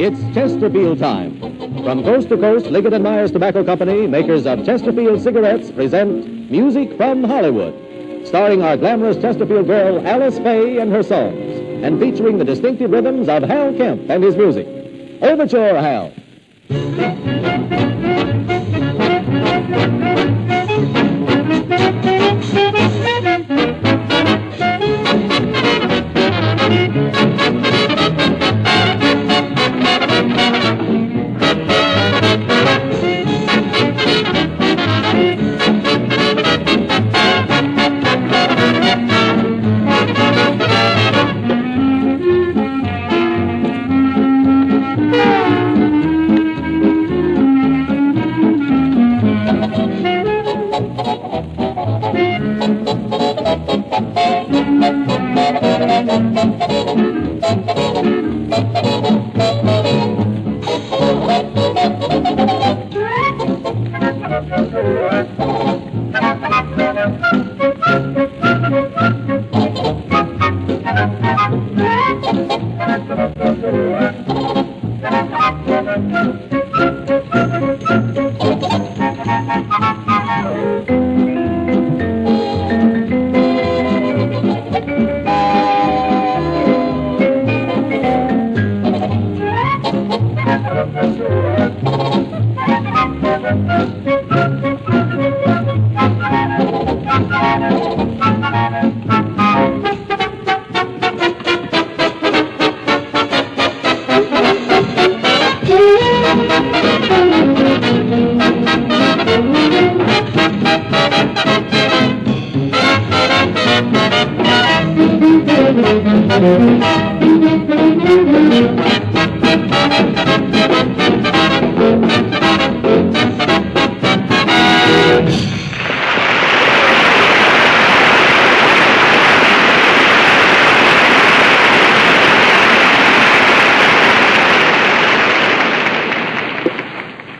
It's Chesterfield time. From coast to coast, Liggett & Myers Tobacco Company, makers of Chesterfield cigarettes, present Music from Hollywood, starring our glamorous Chesterfield girl, Alice Faye, and her songs, and featuring the distinctive rhythms of Hal Kemp and his music. Overture, Hal.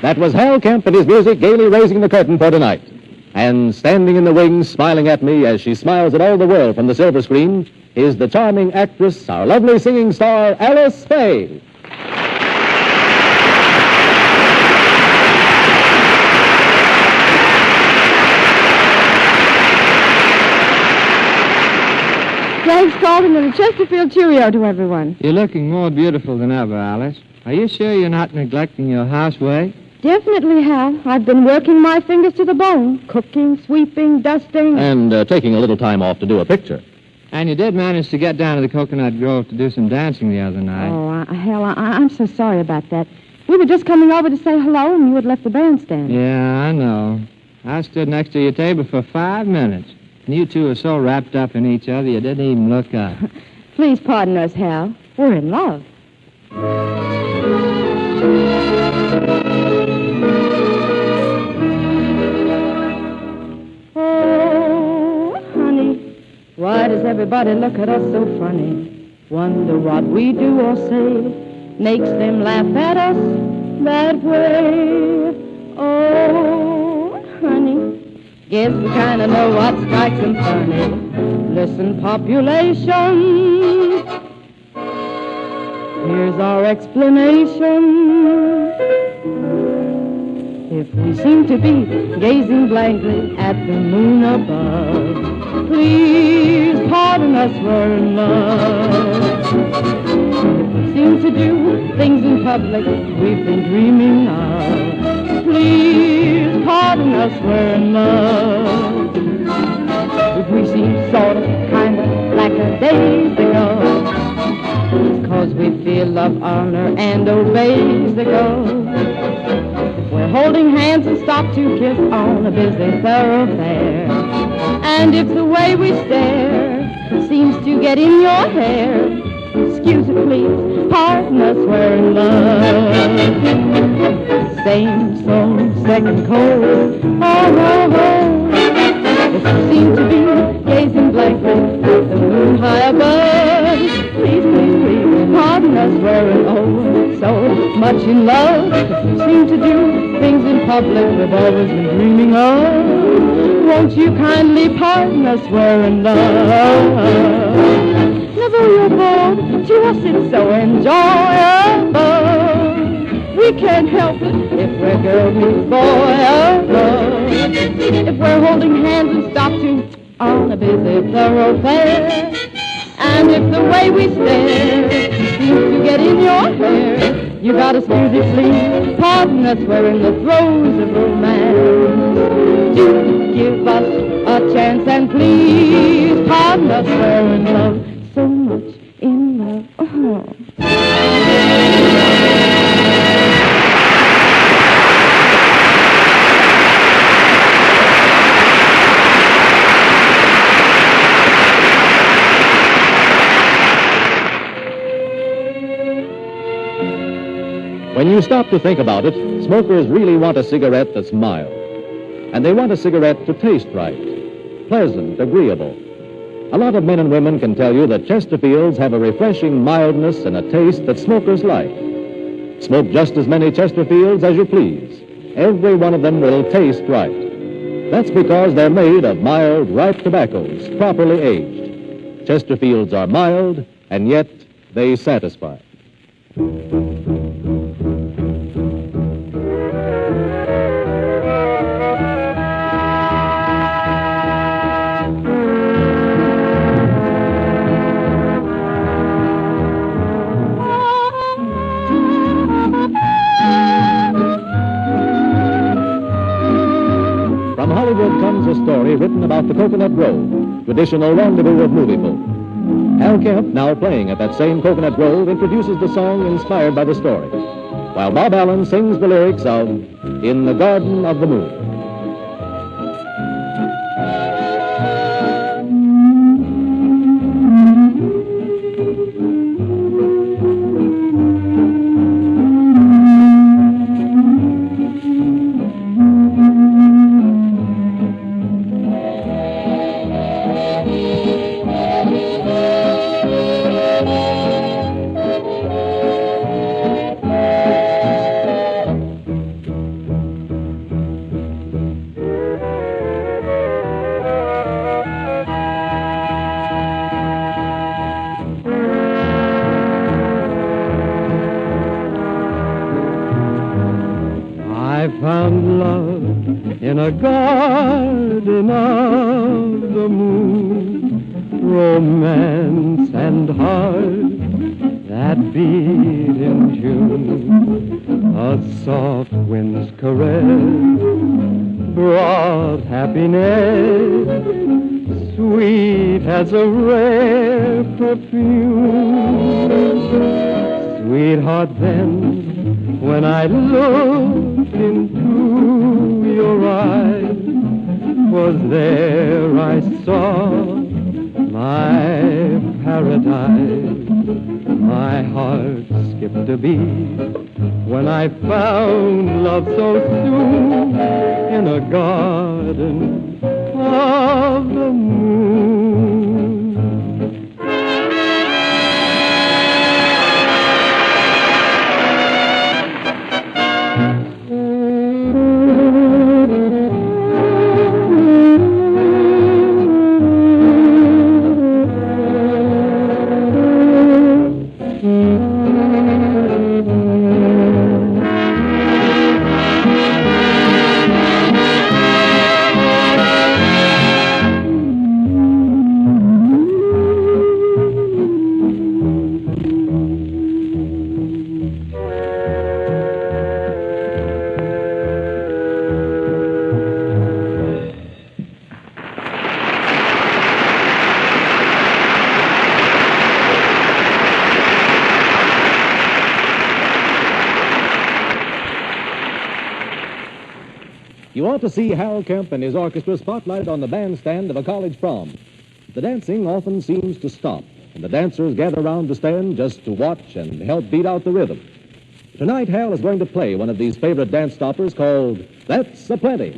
That was Hal Kemp and his music gaily raising the curtain for tonight. And standing in the wings, smiling at me as she smiles at all the world from the silver screen, is the charming actress, our lovely singing star, Alice Faye. Thanks, Carlton, and a Chesterfield cheerio to everyone. You're looking more beautiful than ever, Alice. Are you sure you're not neglecting your housework? Definitely, Hal. I've been working my fingers to the bone. Cooking, sweeping, dusting. And taking a little time off to do a picture. And you did manage to get down to the Coconut Grove to do some dancing the other night. Oh, Hal, I'm so sorry about that. We were just coming over to say hello, and you had left the bandstand. Yeah, I know. I stood next to your table for 5 minutes. And you two were so wrapped up in each other, you didn't even look up. Please pardon us, Hal. We're in love. Oh, honey, why does everybody look at us so funny? Wonder what we do or say makes them laugh at us that way. Oh, honey, guess we kind of know what strikes them funny. Listen, population, here's our explanation. If we seem to be gazing blankly at the moon above, please pardon us, we're in love. If we seem to do things in public we've been dreaming of, please pardon us, we're in love. If we seem sort of, kind of, lackadaisical, it's 'cause we feel love, honor, and obeys-ical. We're holding hands and stop to kiss on a busy thoroughfare. And if the way we stare seems to get in your hair, excuse it, please, pardon us, we're in love. Same song, second chorus, oh, oh, oh. If you seem to be gazing blankly at the moon high above, please, please, please, pardon us, we're in oh, so much in love. If you seem to do things in public we've always been dreaming of, won't you kindly pardon us, we're in love. Never you're bored, to us it's so enjoyable. we can't help it if we're girl meets boy. If we're holding hands and stop to on a busy thoroughfare, and if the way we stare seems to get in your hair, you gotta excuse it, please. Pardon us, we're in the throes of romance. Do give us a chance and please pardon us, we're in love, so much in love. Oh. When you stop to think about it, smokers really want a cigarette that's mild. And they want a cigarette to taste right, pleasant, agreeable. A lot of men and women can tell you that Chesterfields have a refreshing mildness and a taste that smokers like. Smoke just as many Chesterfields as you please. Every one of them will taste right. That's because they're made of mild, ripe tobaccos, properly aged. Chesterfields are mild, and yet they satisfy. From Hollywood comes a story written about the Coconut Grove, traditional rendezvous of movie folk. Hal Kemp, now playing at that same Coconut Grove, introduces the song inspired by the story, while Bob Allen sings the lyrics of In the Garden of the Moon. I found love in a garden of the moon, romance and heart that beat in June. A soft wind's caress brought happiness, sweet as a rare perfume. Sweetheart, then, when I looked into your eyes, was there I saw my paradise. My heart skipped a beat when I found love so soon in a garden of the moon. You ought to see Hal Kemp and his orchestra spotlighted on the bandstand of a college prom. The dancing often seems to stop, and the dancers gather around to stand just to watch and help beat out the rhythm. Tonight, Hal is going to play one of these favorite dance stoppers called That's a Plenty.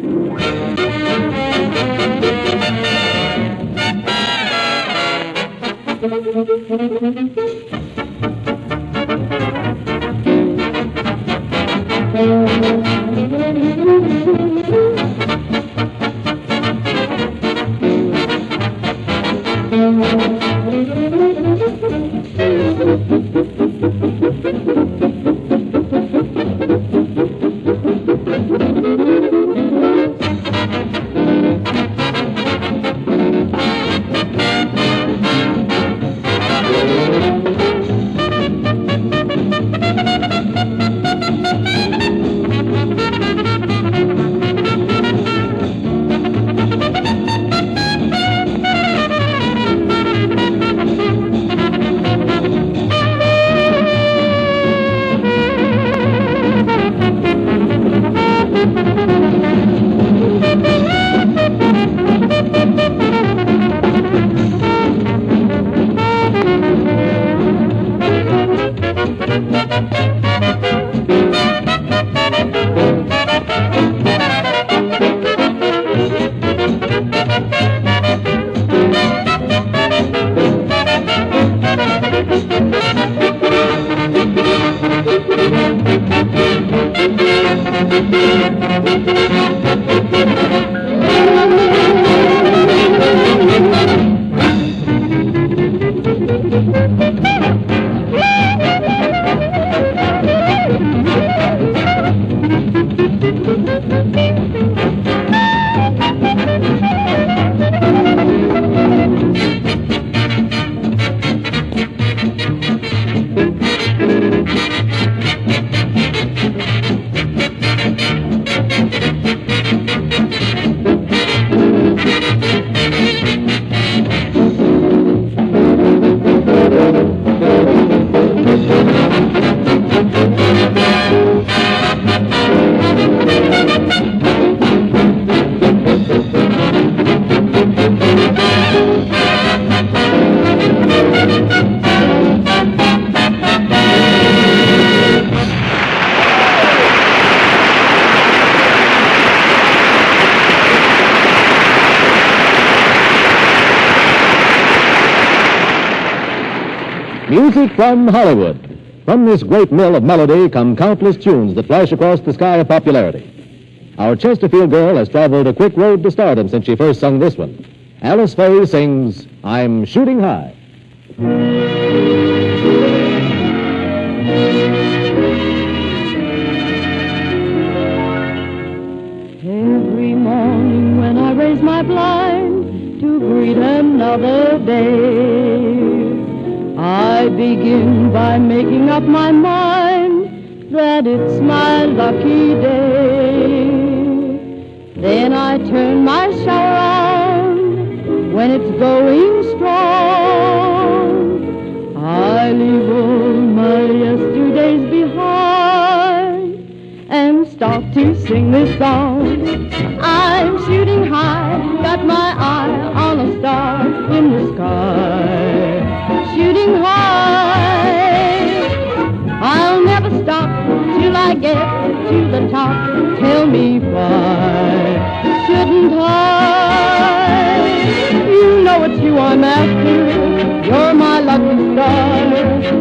Music from Hollywood. From this great mill of melody come countless tunes that flash across the sky of popularity. Our Chesterfield girl has traveled a quick road to stardom since she first sung this one. Alice Faye sings, I'm Shooting High. Every morning when I raise my blind to greet another day, I begin by making up my mind that it's my lucky day. Then I turn my shower on when it's going strong. I leave all my yesterdays behind and start to sing this song. I'm shooting high, got my eye on a star in the sky. Shooting high, I'll never stop till I get to the top. Tell me why shouldn't I? You know it's you I'm after. You're my lucky star.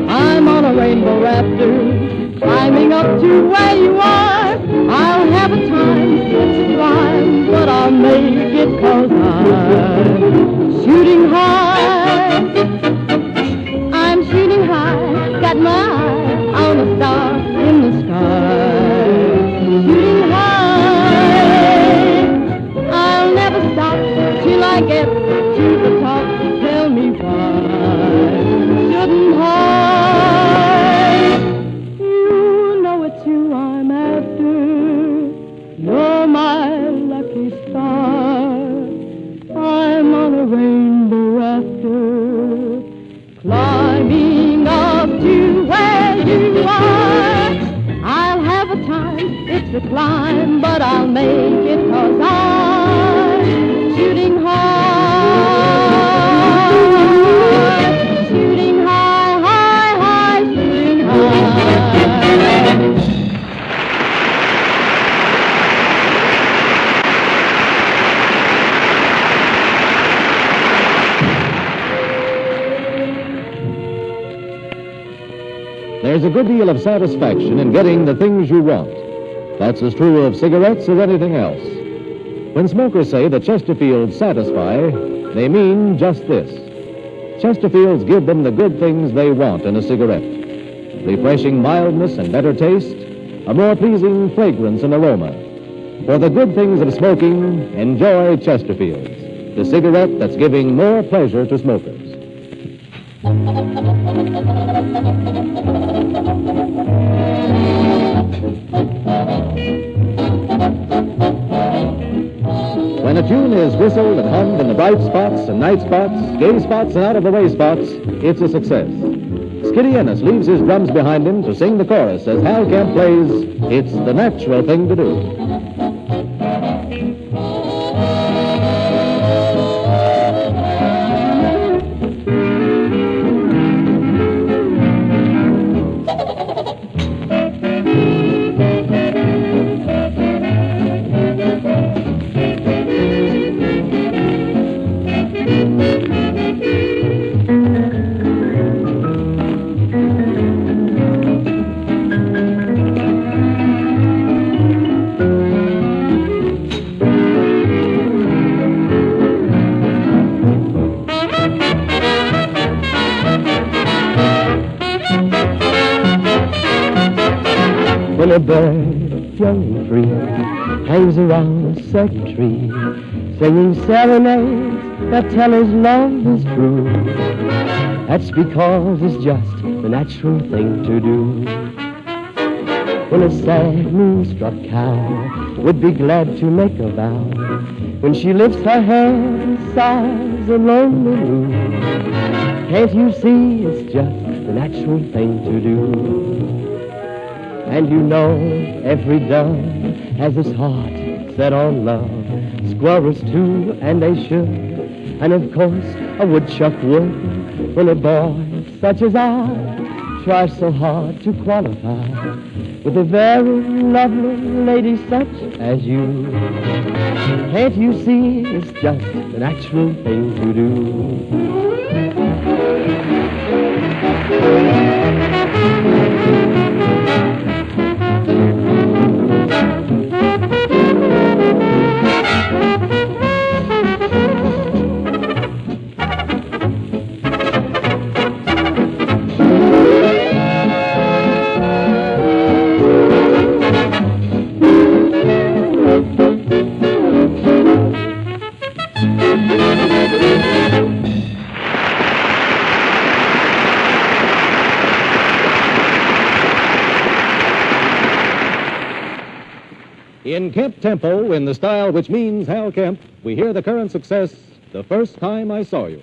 I'm on a rainbow rafter, climbing up to where you are. I'll have a time, it's a climb, but I'll make it 'cause I'm shooting high. I'm shooting high, got my eye on a star in the sky. Shooting high, I'll never stop till I get to the top. Tell me why shouldn't I? You know it's you I'm after. You're my lucky star. I'm on a rainbow rafter, climbing up to where you are. I'll have a time, it's a climb, but I'll make it 'cause I'm shooting high. Shooting high, high, high, shooting high. There's a good deal of satisfaction in getting the things you want. That's as true of cigarettes as anything else. When smokers say that Chesterfields satisfy, they mean just this. Chesterfields give them the good things they want in a cigarette. Refreshing mildness and better taste, a more pleasing fragrance and aroma. For the good things of smoking, enjoy Chesterfields, the cigarette that's giving more pleasure to smokers. When a tune is whistled and hummed in the bright spots and night spots, gay spots and out-of-the-way spots, it's a success. Skiddy Ennis leaves his drums behind him to sing the chorus as HAL Kemp plays It's the Natural Thing to Do. when a bird, young and free, hangs around a certain tree, singing serenades that tell his love is true. That's because it's just the natural thing to do. When a sad moonstruck cow would be glad to make a vow, when she lifts her head and sighs a lonely moo, can't you see it's just the natural thing to do? And you know every dove has his heart set on love, squirrels too, and they should, and of course a woodchuck would, when a boy such as I tries so hard to qualify with a very lovely lady such as you. Can't you see it's just the natural thing to do? In Kemp tempo, in the style which means Hal Kemp, we hear the current success, The First Time I Saw You.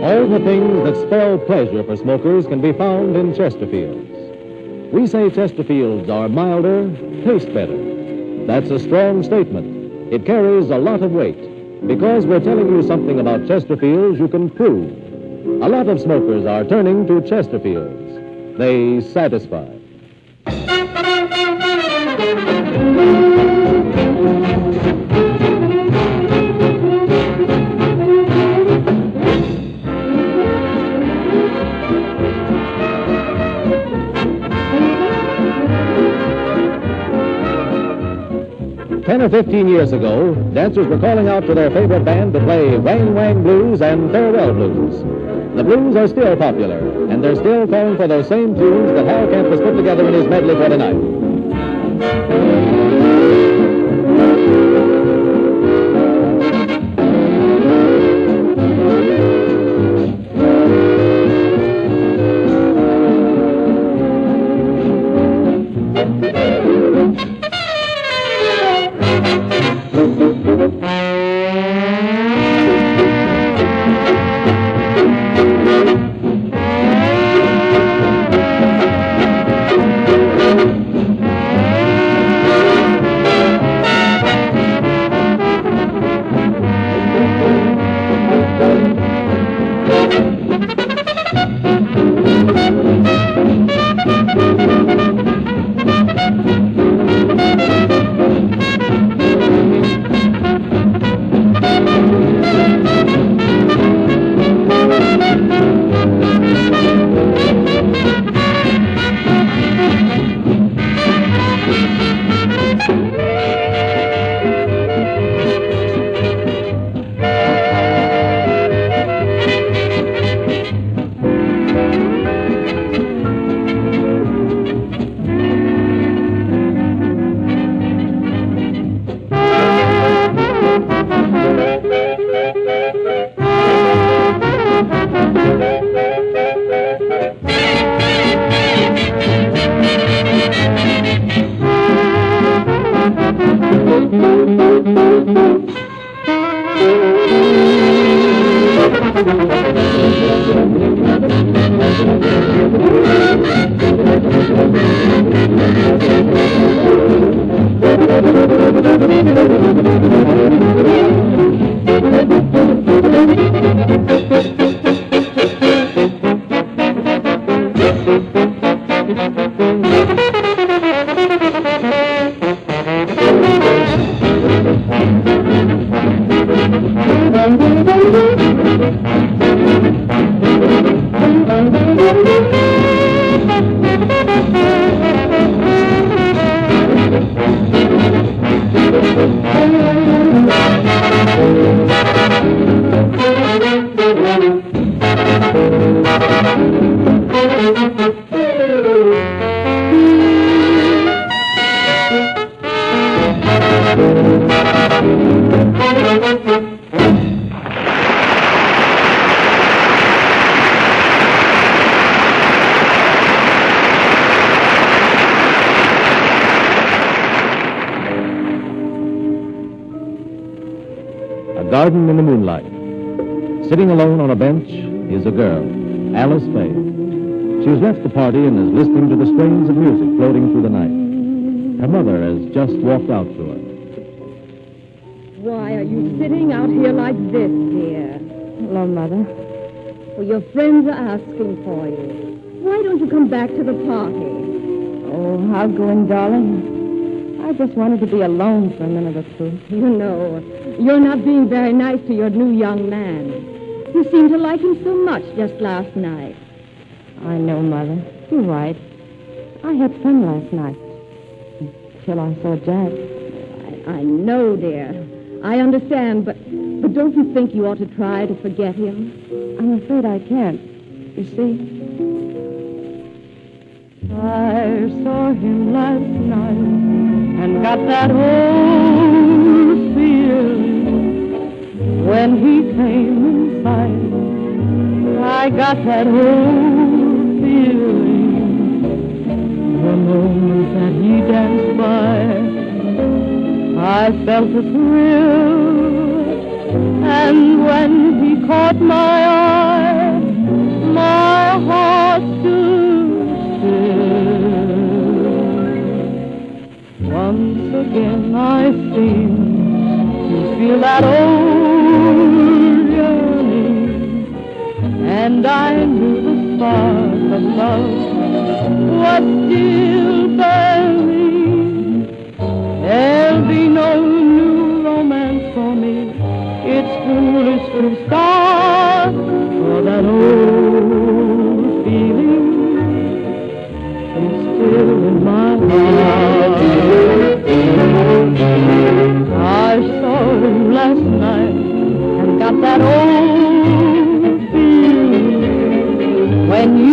All the things that spell pleasure for smokers can be found in Chesterfields. We say Chesterfields are milder, taste better. That's a strong statement. It carries a lot of weight, because we're telling you something about Chesterfields you can prove. A lot of smokers are turning to Chesterfields. They satisfy. 10 or 15 years ago, dancers were calling out to their favorite band to play Wang Wang Blues and Farewell Blues. The blues are still popular, and they're still calling for those same tunes that Hal Kemp has put together in his medley for tonight. Garden in the moonlight. Sitting alone on a bench is a girl, Alice Faye. She has left the party and is listening to the strains of music floating through the night. Her mother has just walked out to her. Why are you sitting out here like this, dear? Hello, Mother. Well, your friends are asking for you. Why don't you come back to the party? Oh, I'll go in, darling. I just wanted to be alone for a minute or two. You know, you're not being very nice to your new young man. You seemed to like him so much just last night. I know, Mother. You're right. I had fun last night. Till I saw Jack. I know, dear. I understand, but don't you think you ought to try to forget him? I'm afraid I can't. You see? I saw him last night and got that old feeling when he came in sight. I got that old feeling the moment that he danced by. I felt a thrill, and when he caught my eye, my heart stood still. Once again I seem to feel that old yearning, and I knew the spark of love was still burning. There'll be no new romance for me. It's foolish to start, for that old feeling is still in my heart.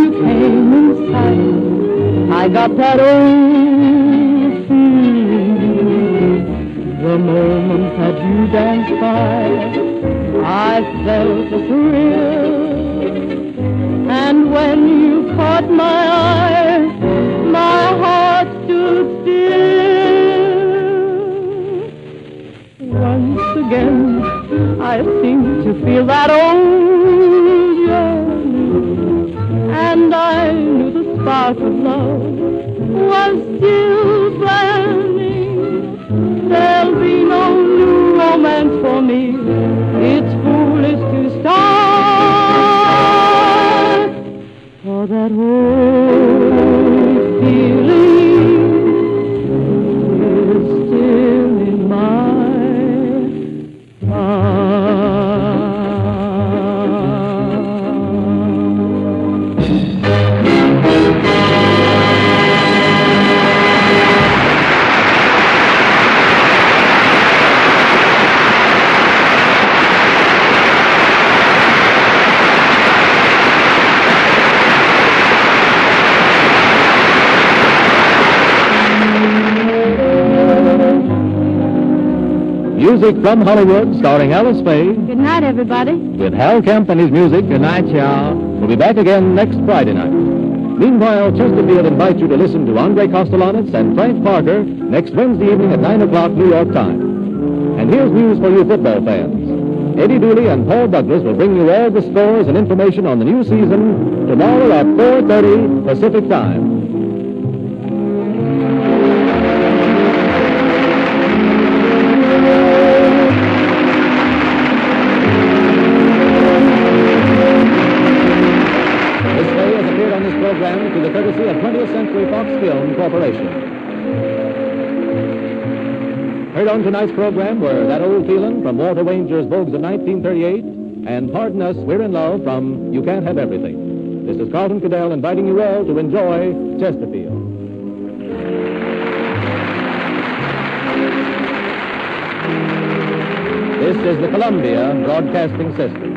you came in sight, I got that old feeling. The moment that you danced by, I felt a thrill. And when you caught my eye, my heart stood still. Once again, I seem to feel that old yearning, and I knew the spark of love was still burning. There'll be no new romance for me. It's foolish to start, for that old feeling is still in my heart. Music from Hollywood, starring Alice Faye, Good night, everybody. with Hal Kemp and his music. Good night, y'all. We'll be back again next Friday night. Meanwhile, Chesterfield invites you to listen to Andre Kostelanetz and Frank Parker next Wednesday evening at 9 o'clock New York time. And here's news for you football fans. Eddie Dooley and Paul Douglas will bring you all the scores and information on the new season tomorrow at 4:30 Pacific time. Program to the courtesy of 20th Century Fox Film Corporation. Heard on tonight's program were That Old Feelin' from Walter Wanger's Vogues of 1938 and Pardon Us, We're in Love from You Can't Have Everything. This is Carlton Cadell inviting you all to enjoy Chesterfield. This is the Columbia Broadcasting System.